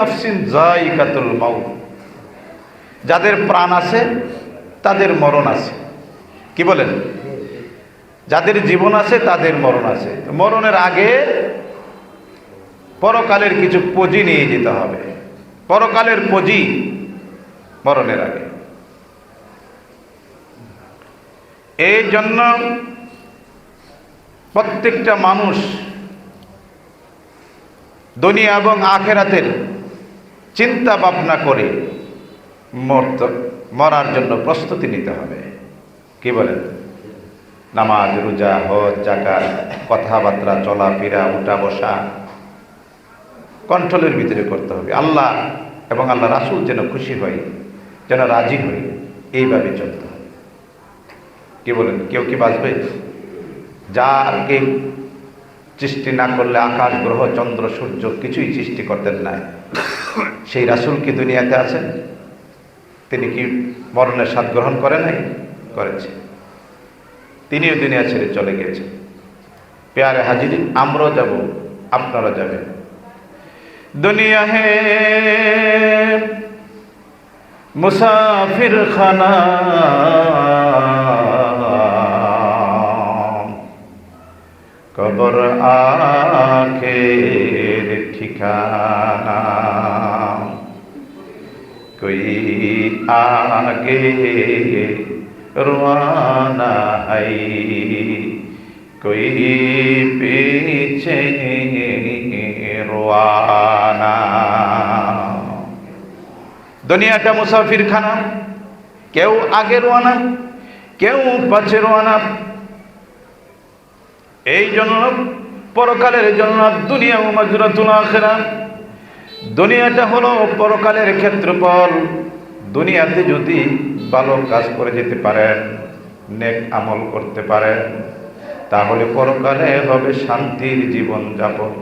নাফসিন যায়িকাতুল মাউত, যাদের প্রাণ আছে তাদের মরণ আছে। কি বলেন? যাদের জীবন আছে তাদের মরণ আছে। মরণের আগে পরকালের কিছু পুঁজি নিয়ে যেতে হবে। পরকালের পুঁজি মরণের আগে। এই জন্য প্রত্যেকটা মানুষ দুনিয়া এবং আখেরাতের চিন্তা ভাবনা করে মরার জন্য প্রস্তুতি নিতে হবে। কি বলেন? নামাজ, রোজা, হজ, যাকাত, কথাবার্তা, চলাফেরা, উঠা বসা কন্ট্রোলের ভিতরে করতে হবে। আল্লাহ এবং আল্লাহ রাসূল যেন খুশি হয়, যেন রাজি হয়, এইভাবে চলতে হবে। কি বলেন? কেউ কি বাঁচবে? যাকে সৃষ্টি না করলে আকাশ, গ্রহ, চন্দ্র, সূর্য কিছুই সৃষ্টি করতেন না, সেই রাসূল কি দুনিয়াতে আছেন? তিনি কি মরণের স্বাদ গ্রহণ করে নাই? করেছে। তিনিও দুনিয়া ছেড়ে চলে গিয়েছেন। প্যারে হাজিরিন, আমরাও যাব, আপনারা যাবেন। দুনিয়া হে মুসাফির খানা, কবর আখের ঠিকানা, कोई आगे रवाना है, कोई पीछे रवाना। দুনিয়াটা মুসাফির খানা, কেউ আগে রওনা, কেউ পাছে রওনা। এই জন্য পরকালের জন্য দুনিয়া মাজরাতুল আখিরা, দুনিয়াটা হলো পরকালের ক্ষেত্রফল। দুনিয়াতে যদি ভালো কাজ করে যেতে পারেন, নেক আমল করতে পারেন, তাহলে পরকালে হবে শান্তির জীবন যাপন।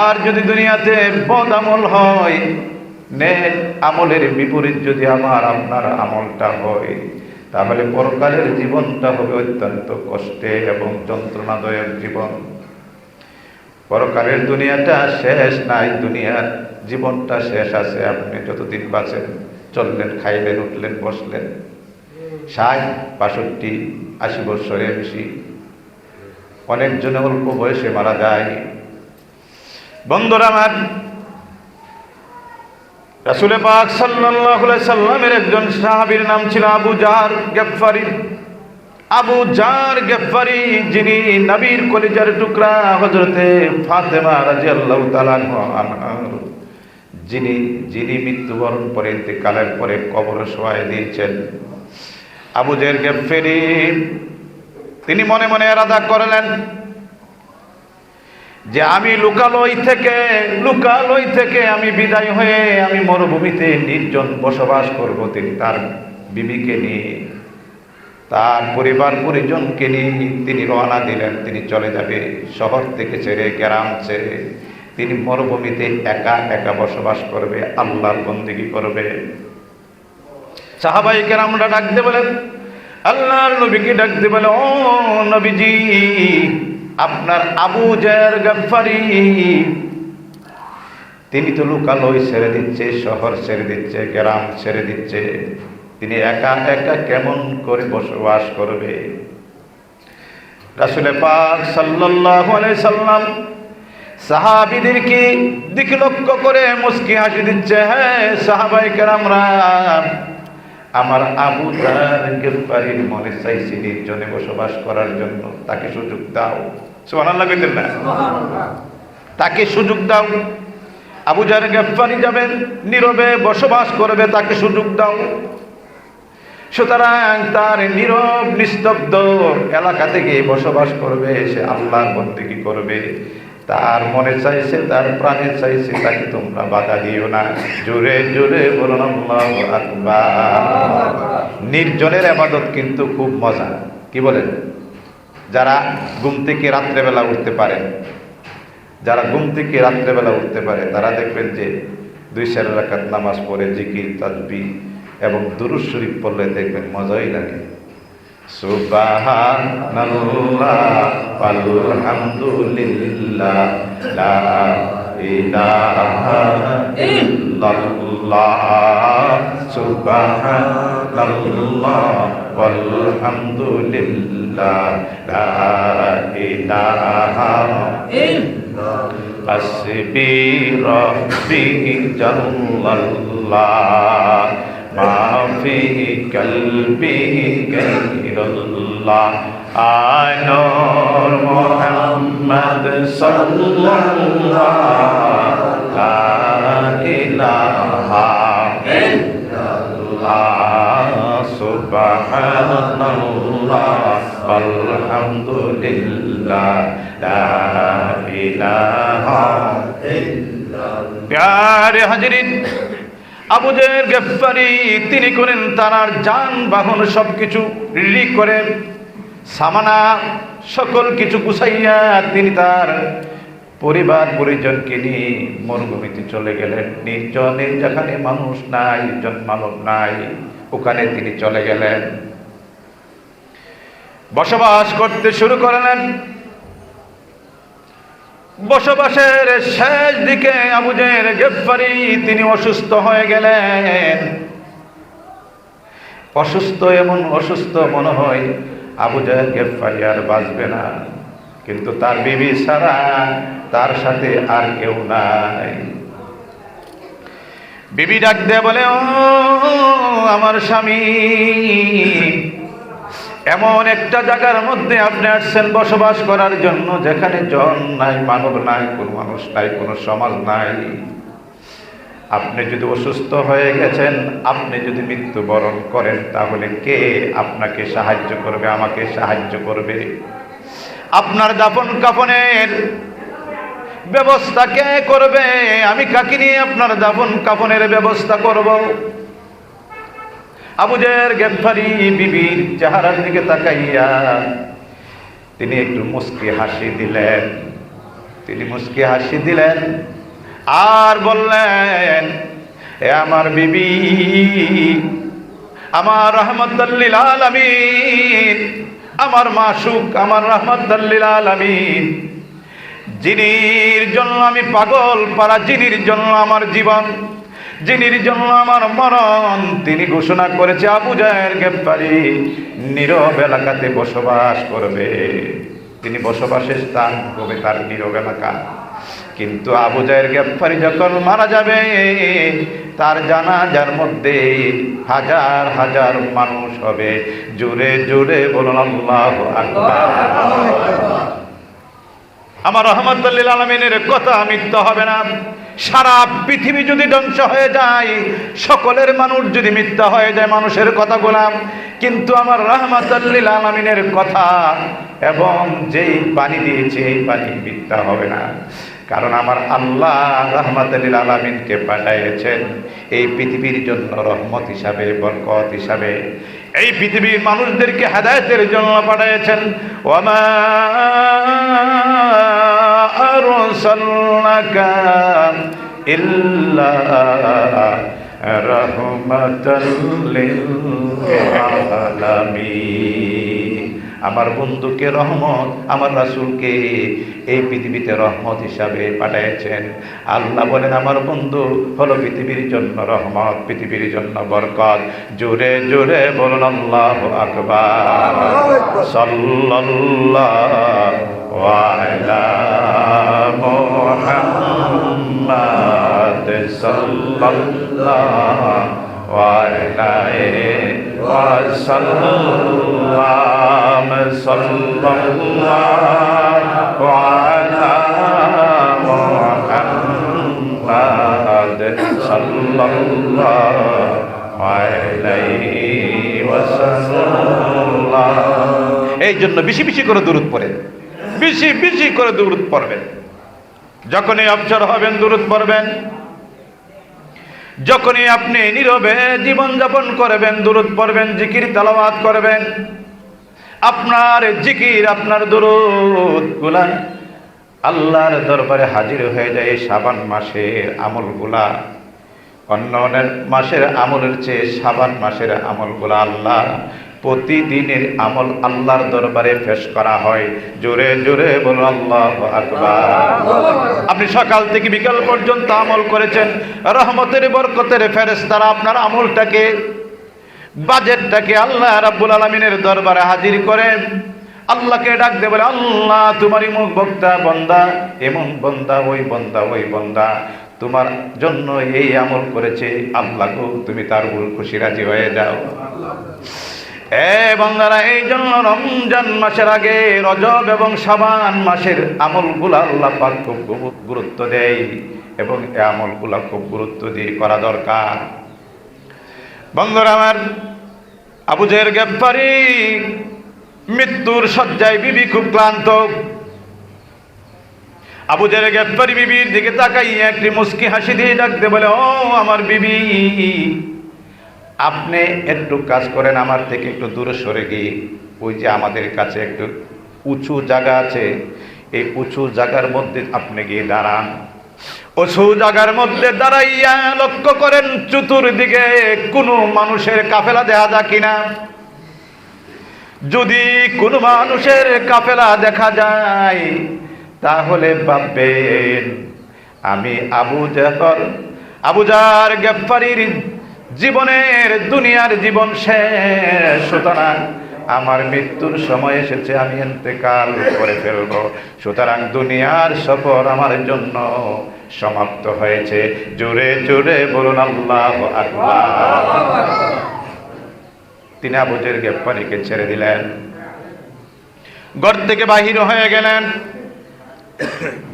আর যদি দুনিয়াতে বদ আমল হয়, নেক আমলের বিপরীত যদি আমার আপনার আমলটা হয়, তাহলে পরকালের জীবনটা হবে অত্যন্ত কষ্টের এবং যন্ত্রণাদায়ক জীবন। পরকালের দুনিয়াটা শেষ নাই, দুনিয়ার জীবনটা শেষ আছে। আপনি যতদিন বাঁচেন, চললেন, খাইলেন, উঠলেন, বসলেন, 60, 65, 80 বছরের বেশি। অনেকজনে অল্প বয়সে মারা যায়। বন্ধুরা আমার, রাসূল পাক সাল্লাল্লাহু আলাইহি সাল্লামের একজন সাহাবীর নাম ছিল আবু জার গিফারি। আবু জার গিফারি, যিনি নবীর কলিজার টুকরা হযরতে ফাতেমা রাদিয়াল্লাহু তাআলা আনহা, যিনি মৃত্যুবরণ করে ইন্তেকালের পরে কবরে শোয়াই দিয়েছেন। আবু জার গিফারি তিনি মনে মনে ইরাদা করলেন যে আমি লোকালয় থেকে আমি বিদায় হয়ে আমি মরুভূমিতে নির্জন বসবাস করব। তিনি তার বিবিকে নিয়ে, তার পরিবার পরিজনকে নিয়ে তিনি রওনা দিলেন। তিনি চলে যাবে শহর থেকে ছেড়ে, গ্রাম ছেড়ে। তিনি মরুভূমিতে একা একা বসবাস করবে, আল্লাহর বন্দেগী করবে। সাহাবায়ে কেরামরা ডাকতে বলেন, আল্লাহর নবীকে ডাকতে বলে, ও নবীজি, আপনার আবু জার গিফারি তিনি তো লোকালয় ছেড়ে দিচ্ছে, শহর ছেড়ে দিচ্ছে, গ্রাম ছেড়ে দিচ্ছে। তিনি একা একা কেমন করে বসবাস করবে? রাসূল পাক সাল্লাল্লাহু আলাইহি সাল্লাম সাহাবীদেরকে দিকে লক্ষ্য করে মুস্কি হাসি দিচ্ছে। হ্যাঁ সাহাবায়ে কেরামরা, আমার আবু জার গিফারির মনে চাইছে নির্জনে বসবাস করার জন্য, তাকে সুযোগ দাও। সুবহানাল্লাহ কইতেন না? তাকে সুযোগ দাও। আবু জার গিফারি যাবেন, নীরবে বসবাস করবে, তাকে সুযোগ দাও। সুতরাং তার নীরব নিস্তব্ধ এলাকা থেকে বসবাস করবে, সে আল্লাহর বন্দেগী করবে। তার মনে চাইছে, তার প্রাণে চাইছে, তাকে তোমরা বাধা দিও না। জোরে জোরে বলুন আল্লাহু আকবার। নির্জনের ইবাদত কিন্তু খুব মজা। কি বলেন? যারা ঘুম থেকে রাত্রেবেলা উঠতে পারে, তারা দেখবেন যে 2-4 রাকাত নামাজ পড়ে জিকির, তাসবিহ এবং দুরূদ শরীফ পড়লে দেখবেন মজাই লাগে। সুবহানাল্লাহ ওয়ালহামদুলিল্লাহ লা ইলাহা ইল্লাল্লাহ সুবহানাল্লাহ ওয়ালহামদুলিল্লাহ লা ইলাহা হাসবি রব্বি জাল্লাল্লাহ মা ফি কলবি গায়রুল্লাহ আনূর মুহাম্মদ সাল্লাল্লাহু লা ইলাহা ইল্লাল্লাহ সুবহানাল্লাহ আলহামদুলিল্লাহ লা ইলাহা ইল্লাল্লাহ। প্যারে হাজরিন, আবু জাহেল গিফারি তিনি করেন তার যানবাহন সবকিছু রেডি করে সামানা সকল কিছু গুছাইয়া তিনি তার পরিবার পরিজনকে নিয়ে মরুভূমিতে চলে গেলেন। নির্জনে, যেখানে মানুষ নাই, জনমানব নাই, ওখানে তিনি চলে গেলেন, বসবাস করতে শুরু করলেন। বসবাসের শেষ দিকে আবু জাহেল গিফারি তিনি অসুস্থ হয়ে গেলেন। অসুস্থ, এমন অসুস্থ মনে হয় আবু জাহেল গিফারি আর বাঁচবে না, কিন্তু তার বিবি ছাড়া তার সাথে আর কেউ নাই। বিবি ডাক দিয়ে বলে, ও আমার স্বামী, এমন একটা জায়গার মধ্যে আপনি আসছেন বসবাস করার জন্য যেখানে জন নাই, মানব নাই, কোনো মানুষ নাই, কোনো সমাজ নাই। আপনি যদি অসুস্থ হয়ে গেছেন, আপনি যদি মৃত্যুবরণ করেন, তাহলে কে আপনাকে সাহায্য করবে, আমাকে সাহায্য করবে? আপনার দাফন কাফনের ব্যবস্থা কে করবে? আমি কাকে নিয়ে আপনার দাফন কাফনের ব্যবস্থা করব? আবু জাহেল গিফারি বিবির চেহারার দিকে তাকাইয়া তিনি একটু মুস্কি হাসি দিলেন। তিনি মুস্কি হাসি দিলেন আর বললেন, এ আমার বিবি, আমার রাহমাতুল লিল আলামিন, আমার মাসুক, আমার রাহমাতুল লিল আলামিন, যিনির জন্য আমি পাগল পারা, যিনির জন্য আমার জীবন, যিনির জন্য আমার মরণ, তিনি ঘোষণা করেছে আবু জাহেল গিফারি নীরব এলাকাতে বসবাস করবে। তিনি বসবাসের স্থান হবে তার নীরব এলাকা। কিন্তু আবু জাহেল গিফারি যখন মারা যাবে, তার জানাজার মধ্যে হাজার হাজার মানুষ হবে। জোরে জোরে বলুন আল্লাহু আকবার। আমার রাহমাতুল লিল আলামিনের কথা মিথ্যা হবে না। সারা পৃথিবী যদি ধ্বংস হয়ে যায়, সকলের মানুষ যদি মিথ্যা হয়ে যায়, মানুষের কথাগুলো, কিন্তু আমার রাহমাতুল লিল আলামিনের কথা এবং যেই পানি দিয়েছে এই পানি মিথ্যা হবে না। কারণ আমার আল্লাহ রাহমাতুল লিল আলামিনকে পাঠিয়েছেন এই পৃথিবীর জন্য রহমত হিসাবে, বরকত হিসাবে, এই পৃথিবীর মানুষদেরকে হেদায়েতের জন্য পাঠিয়েছেন। ওয়ামা আরসালনাকা ইল্লা রাহমাতাল লিল আলামিন। আমার বন্ধুকে রহমত, আমার রাসূলকে এই পৃথিবীতে রহমত হিসাবে পাঠিয়েছেন। আল্লাহ বলেন আমার বন্ধু হলো পৃথিবীর জন্য রহমত, পৃথিবীর জন্য বরকত। জোরে জোরে বলুন আল্লাহু আকবার। সাল্লাল্লাহু আলা মুহাম্মাদ সাল্লাল্লাহু আলাইহি ওয়াসাল্লাম। সাল্লাল্লাহু আলা মুহাম্মাদ সাল্লাল্লাহু আলাইহি ওয়াসাল্লাম। এই জন্য বেশি বেশি করে দুরূদ পড়েন, বেশি বেশি করে দুরূদ পড়বেন। যখনই অবসর হবেন দুরূদ পড়বেন, যখনই আপনি নীরবে জীবন যাপন করবেন দুরূদ পড়বেন, জিকির তেলাওয়াত করবেন। আপনার জিকির, আপনার দুরূদ গুলা আল্লাহর দরবারে হাজির হয়ে যায়। শাবান মাসের আমলগুলা অন্য মাসের আমলের চেয়ে শাবান মাসের আমলগুলা আল্লাহ প্রতিদিনের আমল আল্লাহর দরবারে পেশ করা হয়। জোরে জোরে বলুন আল্লাহু আকবার। আপনি সকাল থেকে বিকাল পর্যন্ত আমল করেছেন, রহমতের বরকতের ফেরেশতারা আপনার আমলটাকে, বাজেটটাকে আল্লাহ রাব্বুল আলামিনের দরবারে হাজির করেন। আল্লাহকে ডাক দিয়ে বলে, আল্লাহ তোমারই মুখ বক্তা বন্দা, এমন বন্দা ওই বন্দা ওই বন্দা তোমার জন্য এই আমল করেছে, আল্লাহ গো তুমি তার উপর খুশি রাজি হয়ে যাও। বান্দারা, এই জন্য রমজান মাসের আগে রজব এবং শাবান মাসের আমলগুলা আল্লাহ পাক খুব গুরুত্ব দেয়, এবং এই আমলগুলা খুব গুরুত্ব দিয়ে করা দরকার। বন্ধুরা আমার, আবু জাহেল গেফফারি মৃত্যুর শয্যায়, বিবি খুব ক্লান্ত। আবু জাহেল গেফফারি বিবির দিকে তাকাইয়া একটি মুস্কি হাসি দিয়ে ডাকতে বলে, ও আমার বিবি, আপনি একটু কাজ করেন, আমার থেকে একটু দূরে সরে গিয়ে, ওই যে আমাদের কাছে একটু উঁচু জায়গা আছে, এই উঁচু জায়গার মধ্যে আপনি গিয়ে দাঁড়ান। উঁচু জায়গার মধ্যে দাঁড়াইয়া লক্ষ্য করেন চতুর্দিকে কোনো মানুষের কাফেলা দেখা যায় কিনা। যদি কোনো মানুষের কাফেলা দেখা যায়, তাহলে ভাববেন আমি আবু জাহেল গেফফারির জীবনের, দুনিয়ার জীবন শেষ, সুতরাং আমার মৃত্যুর সময় এসেছে, আমি ইন্তেকাল করে ফেলব, সুতরাং দুনিয়ার সফর আমার জন্য সমাপ্ত হয়েছে। জোরে জোরে বলুন আল্লাহু আকবার। তিনি আবু জাহেল গেফফারিকে ছেড়ে দিলেন, ঘর থেকে বাহির হয়ে গেলেন।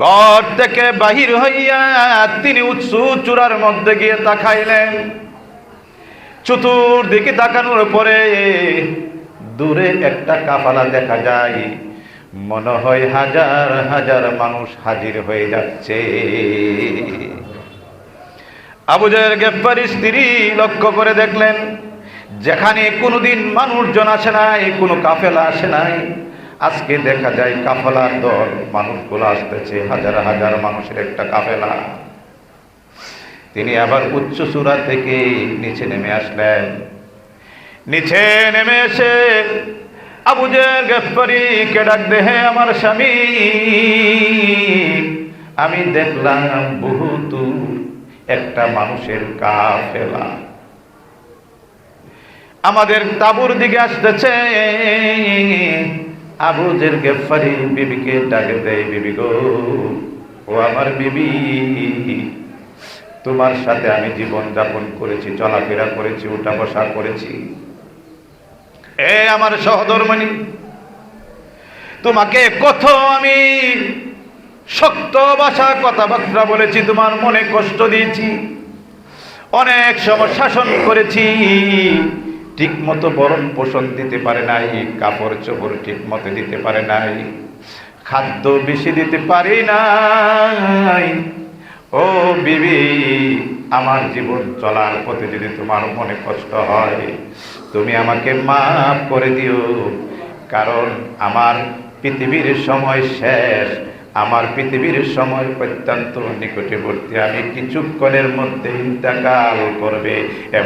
ঘর থেকে বাহির হইয়া তিনি উঁচু চূড়ার মধ্যে গিয়ে তাকাইলেন। চতুর্দিকে তাকানোর পরে দূরে একটা কাফেলা দেখা যায়, মনে হয় হাজার হাজার মানুষ হাজির হয়ে যাচ্ছে। আবু জাহেল গেফফারির স্ত্রী লক্ষ্য করে দেখলেন, যেখানে কোনোদিন মানুষজন আসে নাই, কোনো কাফেলা আসে নাই, আজকে দেখা যায় কাফেলার দল, মানুষগুলো আসতেছে, হাজার হাজার মানুষের একটা কাফেলা। তিনি আবার উচ্চ চূড়া থেকে নিচে নেমে আসলেন। নিচে নেমে এসে আবু জাহেল গেফফারিকে ডাক দে, হে আমার স্বামী, আমি দেখলাম বহুত একটা মানুষের কাফেলা আমাদের তাঁবুর দিকে আসতেছে। আবু জাহেল গেফফারি বিবিকে ডাক দেয়, বিবি গো, ও আমার বিবি, তোমার সাথে আমি জীবন যাপন করেছি, চলাফেরা করেছি, উঠা বসা করেছি, আমার সহধর্মিণী, তোমাকে কত আমি শক্ত ভাষা কথাবার্তা বলেছি, তোমার মনে কষ্ট দিয়েছি, অনেক সময় শাসন করেছি, ঠিক মতো ভরণ পোষণ দিতে পারে নাই, কাপড় চোপড় ঠিক মতো দিতে পারে নাই, খাদ্য বেশি দিতে পারি নাই। ও বিবি, আমার জীবন চলার পথে যদি তোমার মনে কষ্ট হয়, তুমি আমাকে মাফ করে দিও, কারণ আমার পৃথিবীর সময় শেষ, আমার পৃথিবীর সময় অত্যন্ত নিকটবর্তী, আমি কিছুক্ষণের মধ্যে ইন্তেকাল করবে এবং